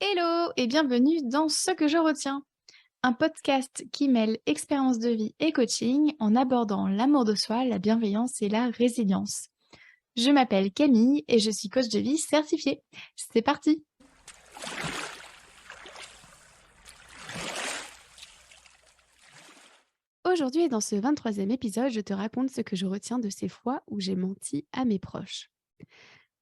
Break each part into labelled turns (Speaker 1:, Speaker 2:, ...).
Speaker 1: Hello et bienvenue dans Ce que je retiens, un podcast qui mêle expérience de vie et coaching en abordant l'amour de soi, la bienveillance et la résilience. Je m'appelle Camille et je suis coach de vie certifiée. C'est parti! Aujourd'hui et dans ce 23e épisode, je te raconte ce que je retiens de ces fois où j'ai menti à mes proches.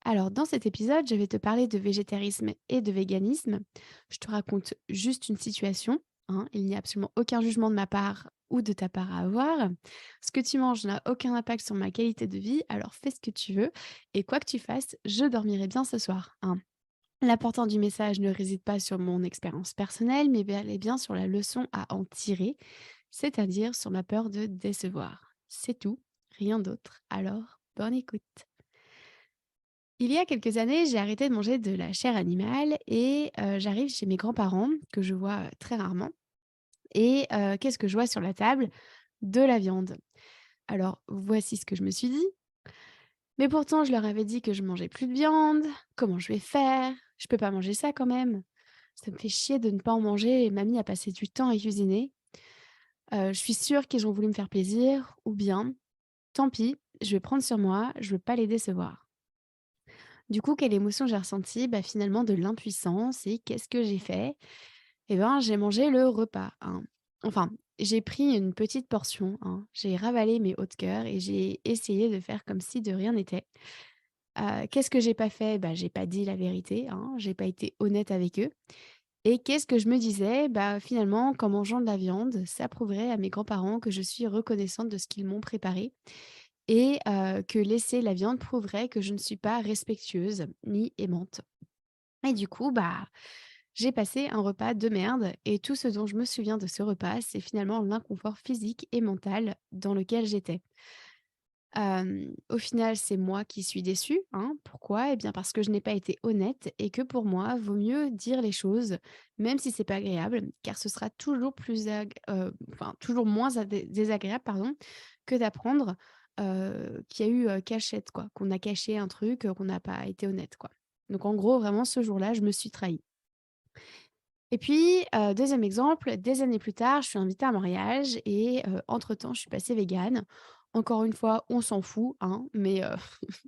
Speaker 1: Alors, dans cet épisode, je vais te parler de végétarisme et de véganisme. Je te raconte juste une situation, hein. Il n'y a absolument aucun jugement de ma part ou de ta part à avoir. Ce que tu manges n'a aucun impact sur ma qualité de vie, alors fais ce que tu veux. Et quoi que tu fasses, je dormirai bien ce soir, hein. L'important du message ne réside pas sur mon expérience personnelle, mais bel et bien sur la leçon à en tirer, c'est-à-dire sur ma peur de décevoir. C'est tout, rien d'autre. Alors, bonne écoute. Il y a quelques années, j'ai arrêté de manger de la chair animale et j'arrive chez mes grands-parents que je vois, très rarement et qu'est-ce que je vois sur la table? De la viande. Alors voici ce que je me suis dit: «Mais pourtant je leur avais dit que je mangeais plus de viande, comment je vais faire? Je peux pas manger ça quand même. Ça me fait chier de ne pas en manger et mamie a passé du temps à cuisiner. Je suis sûre qu'ils ont voulu me faire plaisir ou bien, tant pis, je vais prendre sur moi, je veux pas les décevoir». Du coup, quelle émotion j'ai ressentie? Bah, finalement de l'impuissance et qu'est-ce que j'ai fait? Eh ben, j'ai mangé le repas, hein. Enfin, j'ai pris une petite portion, hein. J'ai ravalé mes hauts de cœur et j'ai essayé de faire comme si de rien n'était. Qu'est-ce que j'ai pas fait? Bah, j'ai pas dit la vérité, hein. J'ai pas été honnête avec eux et qu'est-ce que je me disais? Bah, finalement, qu'en mangeant de la viande, ça prouverait à mes grands-parents que je suis reconnaissante de ce qu'ils m'ont préparé et que laisser la viande prouverait que je ne suis pas respectueuse ni aimante. Et du coup, bah, j'ai passé un repas de merde et tout ce dont je me souviens de ce repas, c'est finalement l'inconfort physique et mental dans lequel j'étais. Au final, c'est moi qui suis déçue, hein. Pourquoi? Eh bien parce que je n'ai pas été honnête et que pour moi, vaut mieux dire les choses, même si c'est pas agréable, car ce sera toujours enfin toujours moins désagréable, pardon, que d'apprendre, qu'il y a eu, cachette quoi, qu'on a caché un truc, qu'on n'a pas été honnête quoi. Donc en gros, vraiment ce jour-là, je me suis trahie. Et puis, 2e exemple, des années plus tard, je suis invitée à un mariage et entre-temps, je suis passée végane. Encore une fois, on s'en fout, hein, mais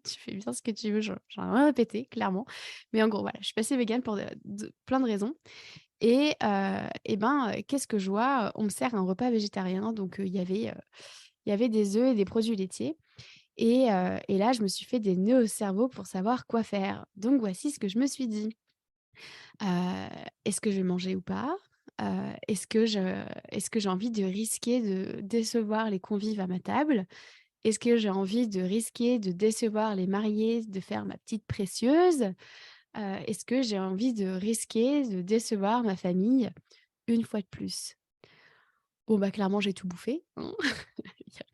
Speaker 1: tu fais bien ce que tu veux, j'en ai rien à péter, clairement. Mais en gros, voilà, je suis passée végane pour plein de raisons et ben, qu'est-ce que je vois? On me sert un repas végétarien, donc il y avait des œufs et des produits laitiers et là, je me suis fait des nœuds au cerveau pour savoir quoi faire. Donc voici ce que je me suis dit. Est-ce que je vais manger ou pas? Est-ce que j'ai envie de risquer de décevoir les convives à ma table? Est-ce que j'ai envie de risquer de décevoir les mariés, de faire ma petite précieuse? Est-ce que j'ai envie de risquer de décevoir ma famille une fois de plus? Bon, bah, clairement, j'ai tout bouffé, hein.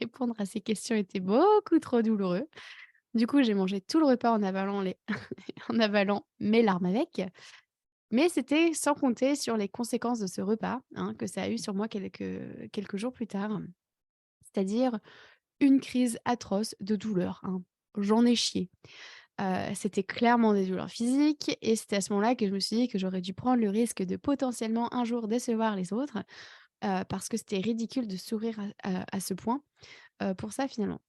Speaker 1: Répondre à ces questions était beaucoup trop douloureux. Du coup, j'ai mangé tout le repas en avalant en avalant mes larmes avec. Mais c'était sans compter sur les conséquences de ce repas, hein, que ça a eu sur moi quelques jours plus tard. C'est-à-dire une crise atroce de douleur, hein. J'en ai chié. C'était clairement des douleurs physiques et c'était à ce moment-là que je me suis dit que j'aurais dû prendre le risque de potentiellement un jour décevoir les autres, parce que c'était ridicule de sourire à ce point, pour ça finalement.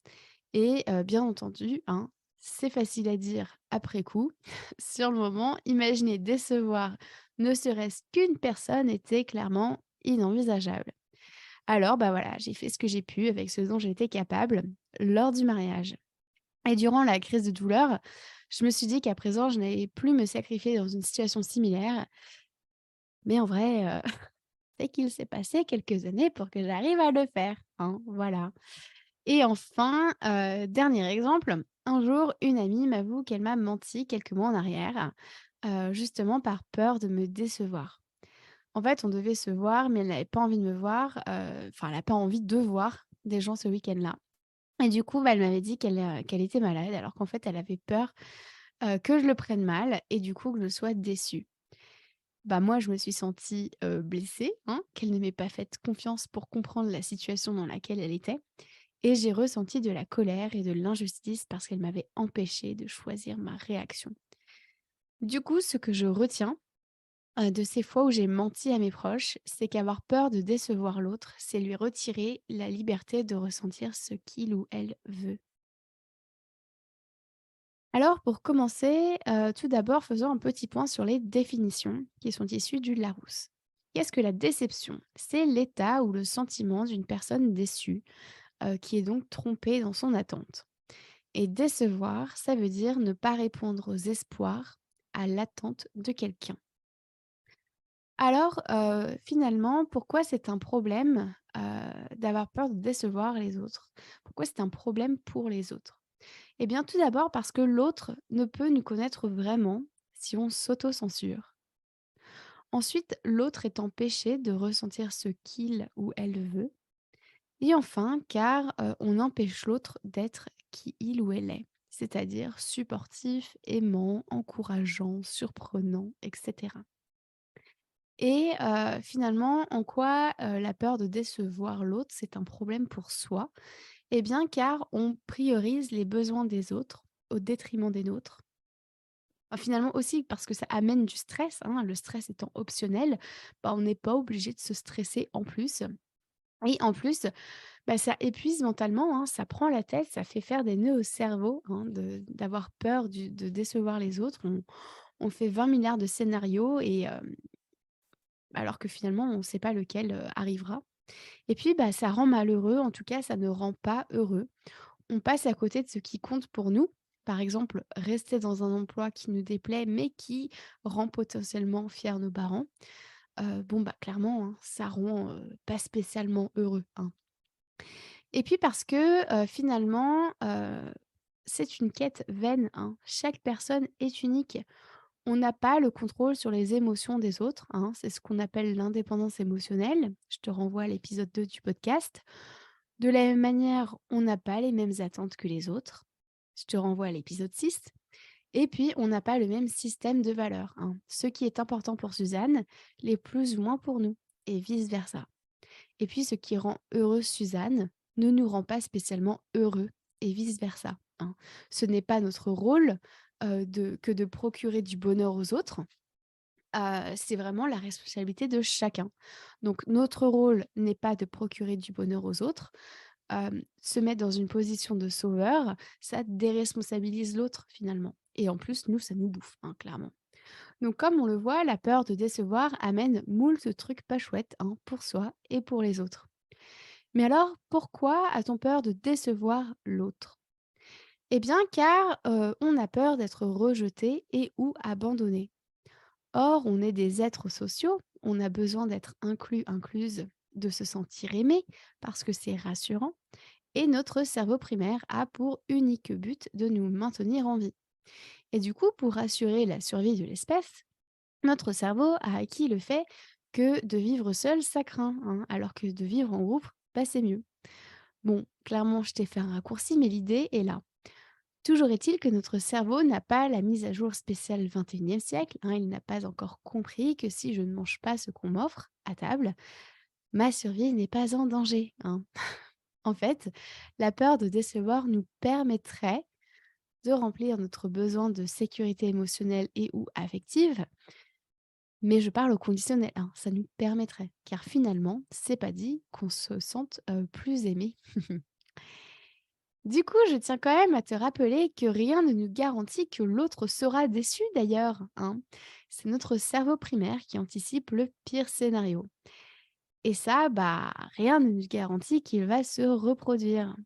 Speaker 1: Et bien entendu, hein, c'est facile à dire après coup. Sur le moment, imaginer décevoir ne serait-ce qu'une personne était clairement inenvisageable. Alors, bah, voilà, j'ai fait ce que j'ai pu avec ce dont j'étais capable lors du mariage. Et durant la crise de douleur, je me suis dit qu'à présent, je n'allais plus me sacrifier dans une situation similaire. Mais en vrai, c'est qu'il s'est passé quelques années pour que j'arrive à le faire, hein, voilà. Et enfin, dernier exemple, un jour, une amie m'avoue qu'elle m'a menti quelques mois en arrière, justement par peur de me décevoir. En fait, on devait se voir, mais elle n'avait pas envie de me voir, enfin, elle a pas envie de voir des gens ce week-end-là et du coup, bah, elle m'avait dit qu'elle était malade alors qu'en fait, elle avait peur, que je le prenne mal et du coup que je sois déçue. Bah, moi, je me suis sentie, blessée, hein, qu'elle ne m'ait pas fait confiance pour comprendre la situation dans laquelle elle était et j'ai ressenti de la colère et de l'injustice parce qu'elle m'avait empêchée de choisir ma réaction. Du coup, ce que je retiens, de ces fois où j'ai menti à mes proches, c'est qu'avoir peur de décevoir l'autre, c'est lui retirer la liberté de ressentir ce qu'il ou elle veut. Alors pour commencer, tout d'abord faisons un petit point sur les définitions qui sont issues du Larousse. Qu'est-ce que la déception? C'est l'état ou le sentiment d'une personne déçue, qui est donc trompée dans son attente. Et décevoir, ça veut dire ne pas répondre aux espoirs, à l'attente de quelqu'un. Alors, finalement, pourquoi c'est un problème, d'avoir peur de décevoir les autres? Pourquoi c'est un problème pour les autres? Eh bien, tout d'abord parce que l'autre ne peut nous connaître vraiment si on s'auto-censure. Ensuite, l'autre est empêché de ressentir ce qu'il ou elle veut. Et enfin, car on empêche l'autre d'être qui il ou elle est, c'est-à-dire supportif, aimant, encourageant, surprenant, etc. Et finalement, en quoi la peur de décevoir l'autre, c'est un problème pour soi? Eh bien, car on priorise les besoins des autres au détriment des nôtres. Finalement aussi parce que ça amène du stress, hein, le stress étant optionnel, bah, on n'est pas obligé de se stresser en plus. Et en plus, bah, ça épuise mentalement, hein, ça prend la tête, ça fait faire des nœuds au cerveau, hein, d'avoir peur de décevoir les autres. On fait 20 milliards de scénarios et alors que finalement on ne sait pas lequel arrivera. Et puis, bah, ça rend malheureux, en tout cas ça ne rend pas heureux. On passe à côté de ce qui compte pour nous. Par exemple, rester dans un emploi qui nous déplaît, mais qui rend potentiellement fiers nos parents. Bon, bah, clairement, hein, ça rend pas spécialement heureux, hein. Et puis parce que finalement, c'est une quête vaine, hein. Chaque personne est unique. On n'a pas le contrôle sur les émotions des autres, hein. C'est ce qu'on appelle l'indépendance émotionnelle. Je te renvoie à l'épisode 2 du podcast. De la même manière, on n'a pas les mêmes attentes que les autres. Je te renvoie à l'épisode 6. Et puis, on n'a pas le même système de valeurs, hein. Ce qui est important pour Suzanne l'est plus ou moins pour nous, et vice-versa. Et puis, ce qui rend heureuse Suzanne ne nous rend pas spécialement heureux, et vice-versa, hein. Ce n'est pas notre rôle que de procurer du bonheur aux autres. C'est vraiment la responsabilité de chacun. Donc, notre rôle n'est pas de procurer du bonheur aux autres. Se mettre dans une position de sauveur, ça déresponsabilise l'autre finalement. Et en plus, nous, ça nous bouffe, hein, clairement. Donc, comme on le voit, la peur de décevoir amène moult trucs pas chouettes, hein, pour soi et pour les autres. Mais alors, pourquoi a-t-on peur de décevoir l'autre? Eh bien, car on a peur d'être rejeté et ou abandonné. Or, on est des êtres sociaux, on a besoin d'être inclus, incluses, de se sentir aimé parce que c'est rassurant. Et notre cerveau primaire a pour unique but de nous maintenir en vie. Et du coup, pour assurer la survie de l'espèce, notre cerveau a acquis le fait que de vivre seul, ça craint, hein, alors que de vivre en groupe, bah, c'est mieux. Bon, clairement, je t'ai fait un raccourci, mais l'idée est là. Toujours est-il que notre cerveau n'a pas la mise à jour spéciale 21e siècle, hein, il n'a pas encore compris que si je ne mange pas ce qu'on m'offre à table, ma survie n'est pas en danger, hein. En fait, la peur de décevoir nous permettrait de remplir notre besoin de sécurité émotionnelle et ou affective, mais je parle au conditionnel, hein, ça nous permettrait, car finalement, c'est pas dit qu'on se sente plus aimé. Du coup, je tiens quand même à te rappeler que rien ne nous garantit que l'autre sera déçu d'ailleurs, hein. C'est notre cerveau primaire qui anticipe le pire scénario. Et ça, bah, rien ne nous garantit qu'il va se reproduire.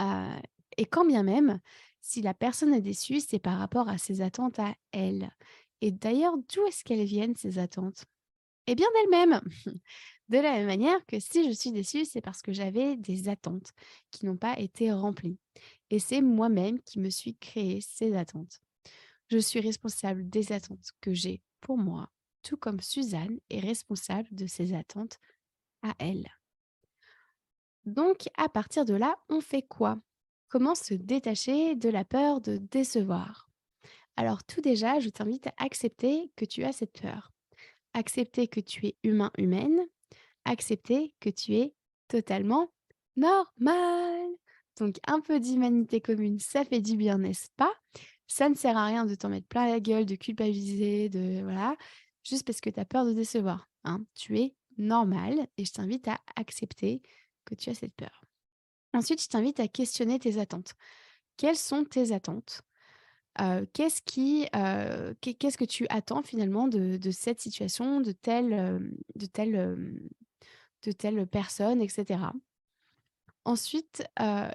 Speaker 1: Heu et quand bien même, si la personne est déçue, c'est par rapport à ses attentes à elle. Et d'ailleurs, d'où est-ce qu'elles viennent ces attentes? Eh bien d'elle-même! De la même manière que si je suis déçue, c'est parce que j'avais des attentes qui n'ont pas été remplies. Et c'est moi-même qui me suis créé ces attentes. Je suis responsable des attentes que j'ai pour moi, tout comme Suzanne est responsable de ses attentes à elle. Donc, à partir de là, on fait quoi? Comment se détacher de la peur de décevoir? Alors, tout déjà, je t'invite à accepter que tu as cette peur. Accepter que tu es humain, humaine. Accepter que tu es totalement normal. Donc, un peu d'humanité commune, ça fait du bien, n'est-ce pas? Ça ne sert à rien de t'en mettre plein la gueule, de culpabiliser, de voilà. juste parce que tu as peur de décevoir, hein. Tu es normal et je t'invite à accepter que tu as cette peur. Ensuite, je t'invite à questionner tes attentes. Quelles sont tes attentes? Qu'est-ce que tu attends finalement de cette situation, de telle personne et cetera? Ensuite,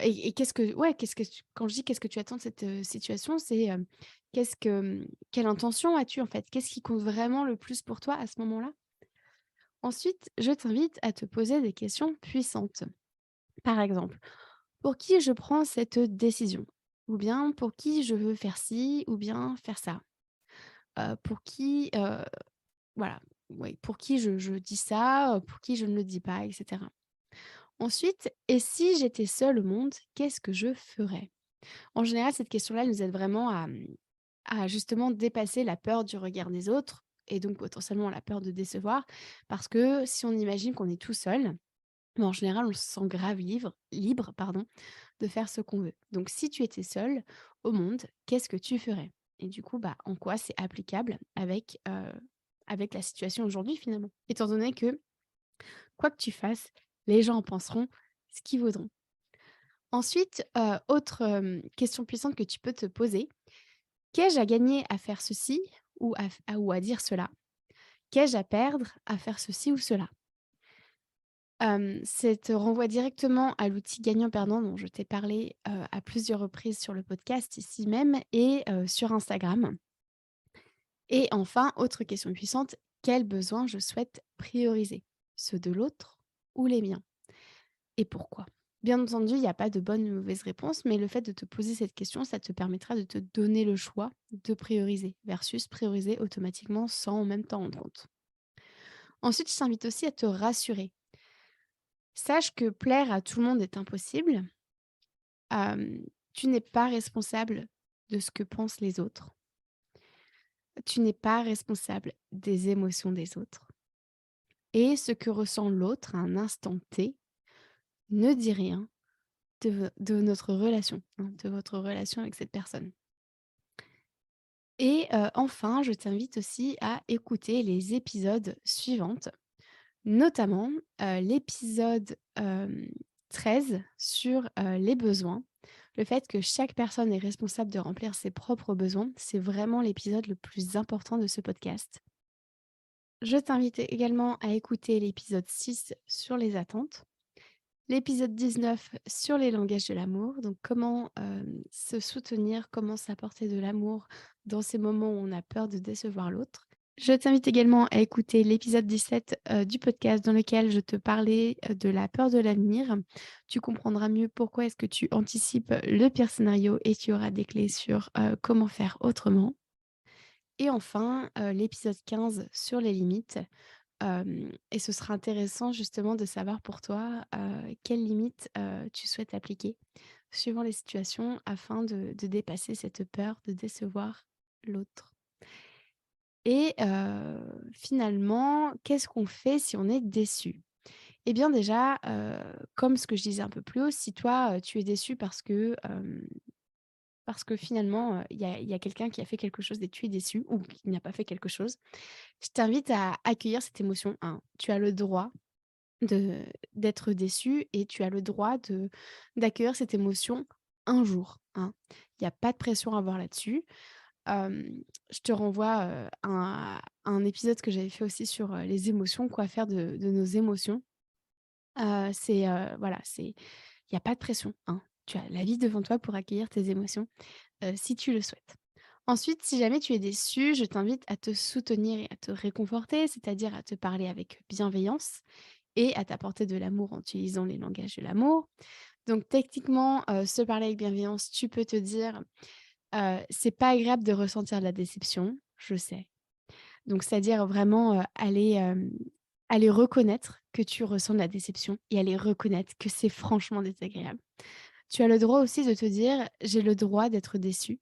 Speaker 1: et qu'est-ce que ouais, qu'est-ce que tu quand je dis: «Qu'est-ce que tu attends de cette, situation?» c'est, quelle intention as-tu en fait? Qu'est-ce qui compte vraiment le plus pour toi à ce moment-là? Ensuite, je t'invite à te poser des questions puissantes. Par exemple: «Pour qui je prends cette décision?» ou bien: «Pour qui je veux faire ci ou bien faire ça?» Pour qui, voilà, oui, pour qui je dis ça, pour qui je ne le dis pas et cetera. Ensuite: «Et si j'étais seule au monde, qu'est-ce que je ferais?» En général, cette question-là, elle nous aide vraiment à justement dépasser la peur du regard des autres et donc potentiellement la peur de décevoir. Parce que si on imagine qu'on est tout seul, en général, on se sent grave libre pardon, de faire ce qu'on veut. Donc si tu étais seul au monde, qu'est-ce que tu ferais? Et du coup, bah, en quoi c'est applicable avec la situation aujourd'hui finalement? Étant donné que, quoi que tu fasses, les gens en penseront ce qu'ils voudront. Ensuite, autre, question puissante que tu peux te poser: «Qu'ai-je à gagner à faire ceci ou à dire cela? Qu'ai-je à perdre à faire ceci ou cela?» C'est te renvoie directement à l'outil gagnant-perdant dont je t'ai parlé, à plusieurs reprises sur le podcast ici même et sur Instagram. Et enfin, autre question puissante: «Quels besoins je souhaite prioriser? Ceux de l'autre ou les miens? Et pourquoi?» Bien entendu, il n'y a pas de bonne ou mauvaise réponse, mais le fait de te poser cette question, ça te permettra de te donner le choix de prioriser versus prioriser automatiquement sans même t'en rendre compte. Ensuite, je t'invite aussi à te rassurer. Sache que plaire à tout le monde est impossible. Tu n'es pas responsable de ce que pensent les autres. Tu n'es pas responsable des émotions des autres. Et ce que ressent l'autre à un instant T ne dit rien de notre relation, hein, de votre relation avec cette personne. Et enfin, je t'invite aussi à écouter les épisodes suivantes, notamment, l'épisode, 13 sur, les besoins. Le fait que chaque personne est responsable de remplir ses propres besoins, c'est vraiment l'épisode le plus important de ce podcast. Je t'invite également à écouter l'épisode 6 sur les attentes. L'épisode 19 sur les langages de l'amour, donc comment, se soutenir, comment s'apporter de l'amour dans ces moments où on a peur de décevoir l'autre. Je t'invite également à écouter l'épisode 17, du podcast dans lequel je te parlais, de la peur de l'avenir. Tu comprendras mieux pourquoi est-ce que tu anticipes le pire scénario et tu auras des clés sur, comment faire autrement. Et enfin, l'épisode 15 sur les limites. Et ce sera intéressant justement de savoir pour toi, quelles limites, tu souhaites appliquer suivant les situations afin de dépasser cette peur de décevoir l'autre. Et finalement, qu'est-ce qu'on fait si on est déçu? Eh bien déjà, comme ce que je disais un peu plus haut, si toi, tu es déçu parce que finalement, il y a quelqu'un qui a fait quelque chose et tu es déçu ou qui n'a pas fait quelque chose, je t'invite à accueillir cette émotion, hein. Tu as le droit de d'être déçu et tu as le droit d'accueillir cette émotion un jour, hein. Il y a pas de pression à avoir là-dessus. Je te renvoie, à un épisode que j'avais fait aussi sur, les émotions, quoi faire de nos émotions. Voilà, il y a pas de pression, hein. Tu as la vie devant toi pour accueillir tes émotions, si tu le souhaites. Ensuite, si jamais tu es déçu, je t'invite à te soutenir et à te réconforter, c'est-à-dire à te parler avec bienveillance et à t'apporter de l'amour en utilisant les langages de l'amour. Donc techniquement, se parler avec bienveillance, tu peux te dire: «C'est pas agréable de ressentir de la déception, je sais». Donc c'est-à-dire vraiment, aller reconnaître que tu ressens de la déception et aller reconnaître que c'est franchement désagréable. Tu as le droit aussi de te dire: «J'ai le droit d'être déçu».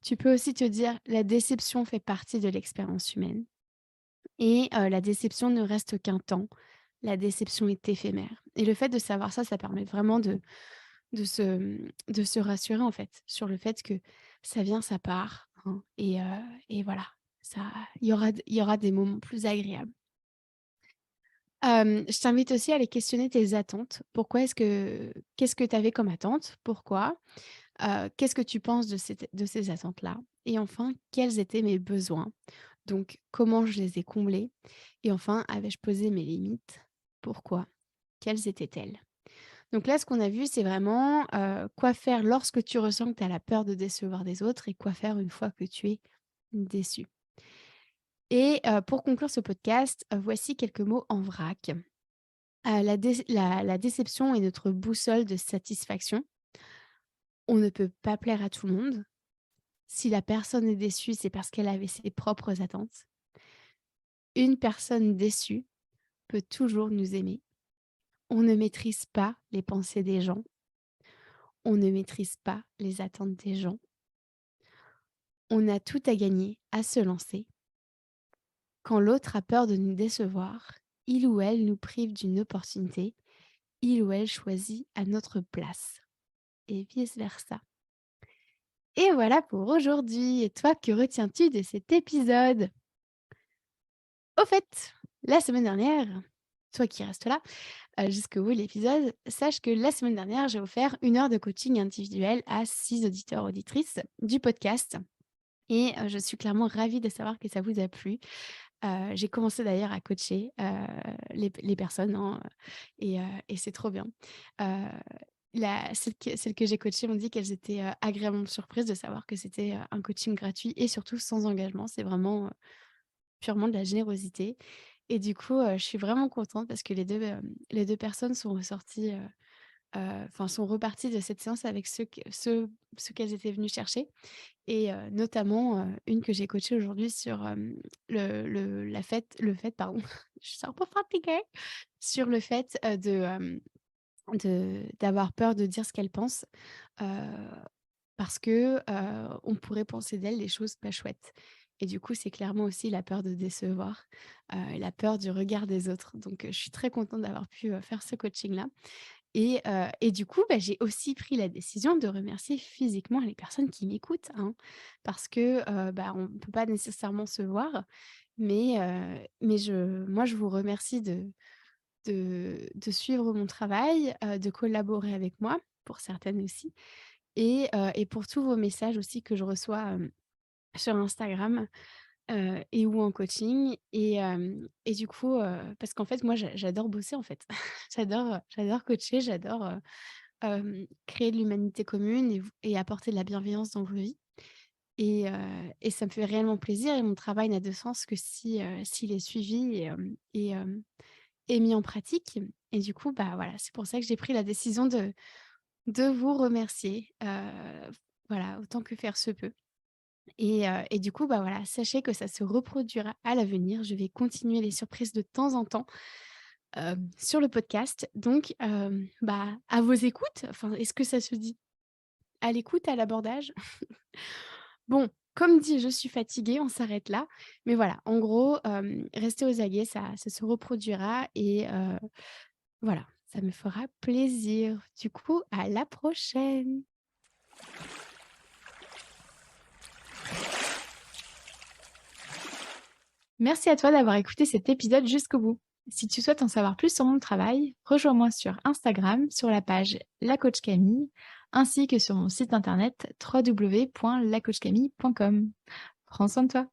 Speaker 1: Tu peux aussi te dire: «La déception fait partie de l'expérience humaine et la déception ne reste qu'un temps. La déception est éphémère». Et le fait de savoir ça, ça permet vraiment de se rassurer, en fait, sur le fait que ça vient, ça part, hein et voilà. ça il y aura des moments plus agréables. Je t'invite aussi à aller questionner tes attentes. Qu'est-ce que tu avais comme attente? Pourquoi? Qu'est-ce que tu penses de ces attentes-là? Et enfin, quels étaient mes besoins? Donc comment je les ai comblés? Et enfin, avais-je posé mes limites? Pourquoi? Quelles étaient-elles? Donc là, ce qu'on a vu, c'est vraiment, quoi faire lorsque tu ressens que tu as la peur de décevoir des autres et quoi faire une fois que tu es déçu. Et pour conclure ce podcast, voici quelques mots en vrac. La déception est notre boussole de satisfaction. On ne peut pas plaire à tout le monde. Si la personne est déçue, c'est parce qu'elle avait ses propres attentes. Une personne déçue peut toujours nous aimer. On ne maîtrise pas les pensées des gens. On ne maîtrise pas les attentes des gens. On a tout à gagner à se lancer. Quand l'autre a peur de nous décevoir, il ou elle nous prive d'une opportunité, il ou elle choisit à notre place, et vice-versa. Et voilà pour aujourd'hui. Et toi, que retiens-tu de cet épisode? Au fait, la semaine dernière, toi qui restes là, jusqu'au bout de l'épisode, sache que la semaine dernière, j'ai offert 1 heure de coaching individuel à 6 auditeurs, auditrices du podcast et je suis clairement ravie de savoir que ça vous a plu. J'ai commencé d'ailleurs à coacher, les personnes, hein, et c'est trop bien. Heu, la celles que j'ai coachées m'ont dit qu'elles étaient, agréablement surprises de savoir que c'était, un coaching gratuit et surtout sans engagement. C'est vraiment, purement de la générosité et du coup, je suis vraiment contente parce que les 2 personnes sont ressorties, enfin sont reparties de cette séance avec ce qu'elles étaient venues chercher et notamment, une que j'ai coachée aujourd'hui sur, le fait pardon, je suis un peu fatiguée, sur le fait, d'avoir peur de dire ce qu'elle pense, heu, parce que, on pourrait penser d'elle des choses pas chouettes et du coup, c'est clairement aussi la peur de décevoir, la peur du regard des autres donc je suis très contente d'avoir pu, faire ce coaching-là et du coup, bah, j'ai aussi pris la décision de remercier physiquement les personnes qui m'écoutent, hein. Parce que, bah, on ne peut pas nécessairement se voir, mais moi, je vous remercie de suivre mon travail, de collaborer avec moi, pour certaines aussi et pour tous vos messages aussi que je reçois, sur Instagram, et ou en coaching et du coup, parce qu'en fait, moi, j'adore bosser, en fait. J'adore coacher, j'adore, créer de l'humanité commune et apporter de la bienveillance dans vos vies et ça me fait réellement plaisir et mon travail n'a de sens que si, s'il est suivi et mis en pratique et du coup, bah, voilà, c'est pour ça que j'ai pris la décision de vous remercier, voilà, autant que faire se peut. Et du coup, bah, voilà, sachez que ça se reproduira à l'avenir. Je vais continuer les surprises de temps en temps, sur le podcast. Donc, bah, à vos écoutes. Enfin, est-ce que ça se dit? À l'écoute, à l'abordage? Bon, comme dit, je suis fatiguée, on s'arrête là. Mais voilà, en gros, restez aux aguets, ça se reproduira et voilà, ça me fera plaisir. Du coup, à la prochaine! Merci à toi d'avoir écouté cet épisode jusqu'au bout. Si tu souhaites en savoir plus sur mon travail, rejoins-moi sur Instagram sur la page La Coach Camille, ainsi que sur mon site internet www.lacoachcamille.com. Prends soin de toi.